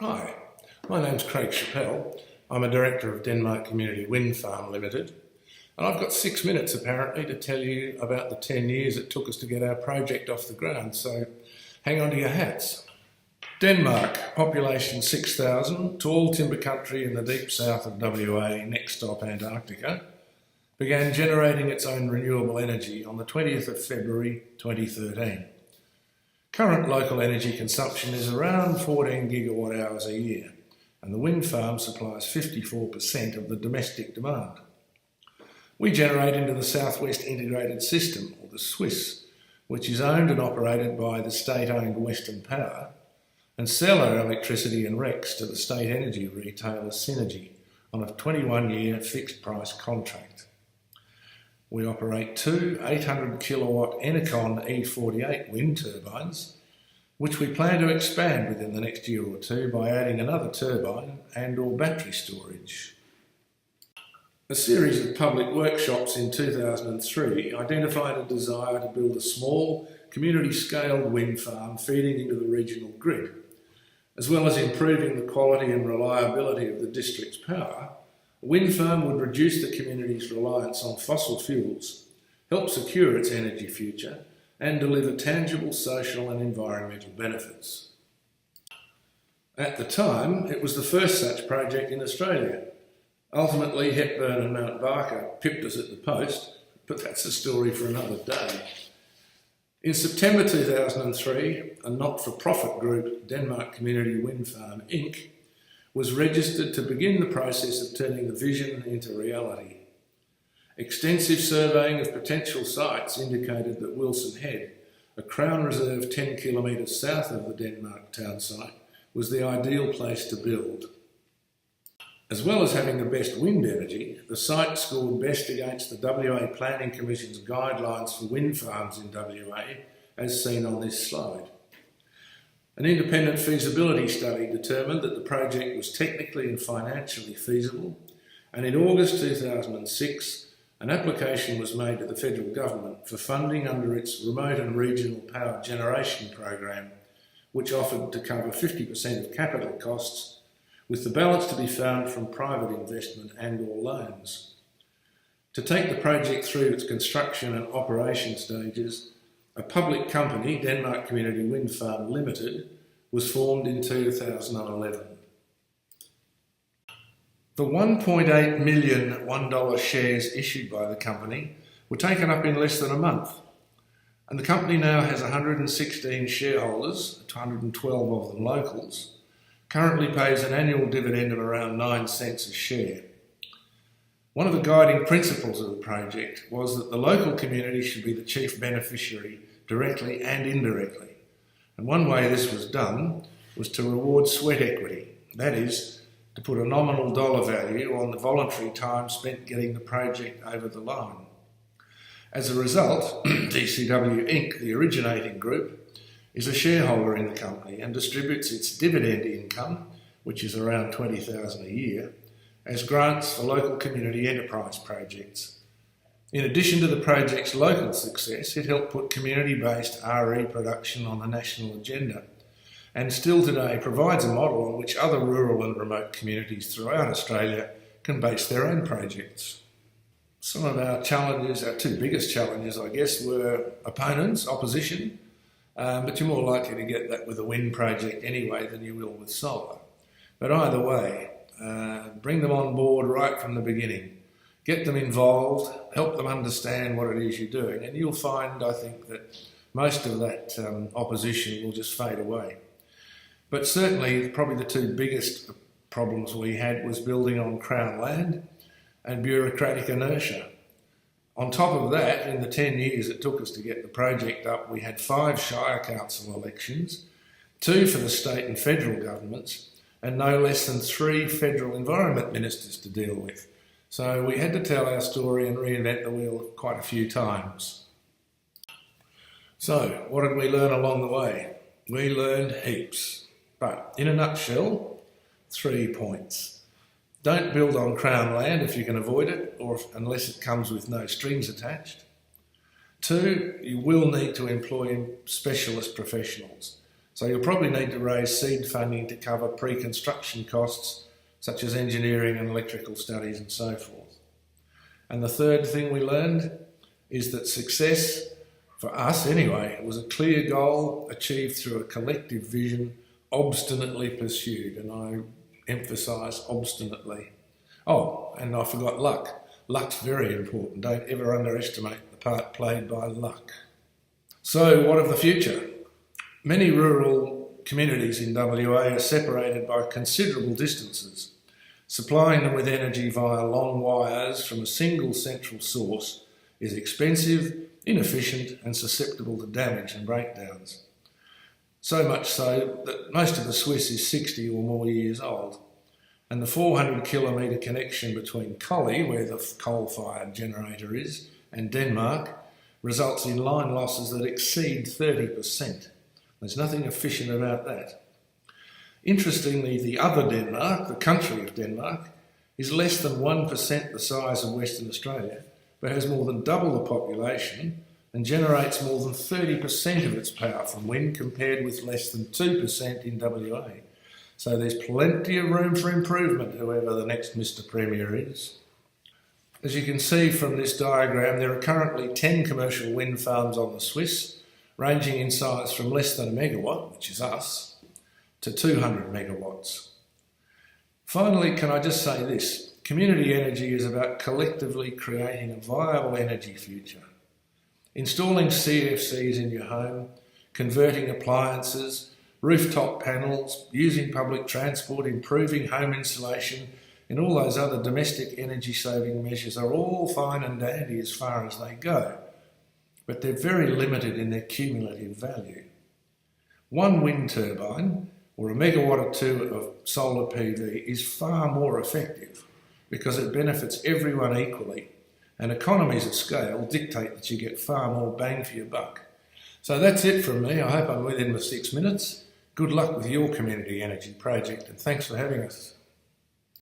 Hi, my name's Craig Chappelle. I'm a director of Denmark Community Wind Farm Limited, and I've got 6 minutes apparently to tell you about the 10 years it took us to get our project off the ground, so hang on to your hats. Denmark, population 6,000, tall timber country in the deep south of WA, next stop Antarctica, began generating its own renewable energy on the 20th of February 2013. Current local energy consumption is around 14 gigawatt hours a year, and the wind farm supplies 54% of the domestic demand. We generate into the Southwest Integrated System, or the SWIS, which is owned and operated by the state-owned Western Power, and sell our electricity and RECs to the state energy retailer Synergy on a 21-year fixed-price contract. We operate two 800 kilowatt Enercon E48 wind turbines, which we plan to expand within the next year or two by adding another turbine and/or battery storage. A series of public workshops in 2003 identified a desire to build a small, community-scaled wind farm feeding into the regional grid, as well as improving the quality and reliability of the district's power. A wind farm would reduce the community's reliance on fossil fuels, help secure its energy future, and deliver tangible social and environmental benefits. At the time, it was the first such project in Australia. Ultimately, Hepburn and Mount Barker pipped us at the post, but that's a story for another day. In September 2003, a not-for-profit group, Denmark Community Wind Farm Inc., was registered to begin the process of turning the vision into reality. Extensive surveying of potential sites indicated that Wilson Head, a Crown Reserve 10 kilometres south of the Denmark town site, was the ideal place to build. As well as having the best wind energy, the site scored best against the WA Planning Commission's guidelines for wind farms in WA, as seen on this slide. An independent feasibility study determined that the project was technically and financially feasible, and in August 2006, an application was made to the federal government for funding under its Remote and Regional Power Generation Program, which offered to cover 50% of capital costs, with the balance to be found from private investment and/or loans. To take the project through its construction and operation stages, a public company, Denmark Community Wind Farm Limited, was formed in 2011. The 1.8 million $1 shares issued by the company were taken up in less than a month, and the company now has 116 shareholders, 212 of them locals, currently pays an annual dividend of around 9 cents a share. One of the guiding principles of the project was that the local community should be the chief beneficiary directly and indirectly. And one way this was done was to reward sweat equity, that is, to put a nominal dollar value on the voluntary time spent getting the project over the line. As a result, DCW Inc., the originating group, is a shareholder in the company and distributes its dividend income, which is around $20,000 a year, as grants for local community enterprise projects. In addition to the project's local success, it helped put community-based RE production on the national agenda, and still today provides a model on which other rural and remote communities throughout Australia can base their own projects. Some of our challenges, our two biggest challenges, I guess, were opponents, opposition, but you're more likely to get that with a wind project anyway than you will with solar. But either way, bring them on board right from the beginning. Get them involved, help them understand what it is you're doing, and you'll find, I think, that most of that opposition will just fade away. But certainly, probably the two biggest problems we had was building on Crown land and bureaucratic inertia. On top of that, in the 10 years it took us to get the project up, we had 5 Shire Council elections, 2 for the state and federal governments, and no less than 3 federal environment ministers to deal with. So we had to tell our story and reinvent the wheel quite a few times. So, what did we learn along the way? We learned heaps. But, in a nutshell, 3 points. Don't build on Crown land if you can avoid it, or unless it comes with no strings attached. 2, you will need to employ specialist professionals. So you'll probably need to raise seed funding to cover pre-construction costs, such as engineering and electrical studies and so forth. And the third thing we learned is that success, for us anyway, was a clear goal achieved through a collective vision, obstinately pursued, and I emphasise obstinately. Oh, and I forgot luck. Luck's very important. Don't ever underestimate the part played by luck. So what of the future? Many rural communities in WA are separated by considerable distances. Supplying them with energy via long wires from a single central source is expensive, inefficient and susceptible to damage and breakdowns. So much so that most of the Swiss is 60 or more years old, and the 400 kilometre connection between Collie, where the coal-fired generator is, and Denmark results in line losses that exceed 30%. There's nothing efficient about that. Interestingly, the other Denmark, the country of Denmark, is less than 1% the size of Western Australia, but has more than double the population and generates more than 30% of its power from wind, compared with less than 2% in WA. So there's plenty of room for improvement, whoever the next Mr. Premier is. As you can see from this diagram, there are currently 10 commercial wind farms on the Swiss, ranging in size from less than a megawatt, which is us, to 200 megawatts. Finally, can I just say this? Community energy is about collectively creating a viable energy future. Installing CFCs in your home, converting appliances, rooftop panels, using public transport, improving home insulation, and all those other domestic energy saving measures are all fine and dandy as far as they go, but they're very limited in their cumulative value. One wind turbine or a megawatt or two of solar PV is far more effective because it benefits everyone equally, and economies of scale dictate that you get far more bang for your buck. So that's it from me. I hope I'm within the 6 minutes. Good luck with your community energy project, and thanks for having us.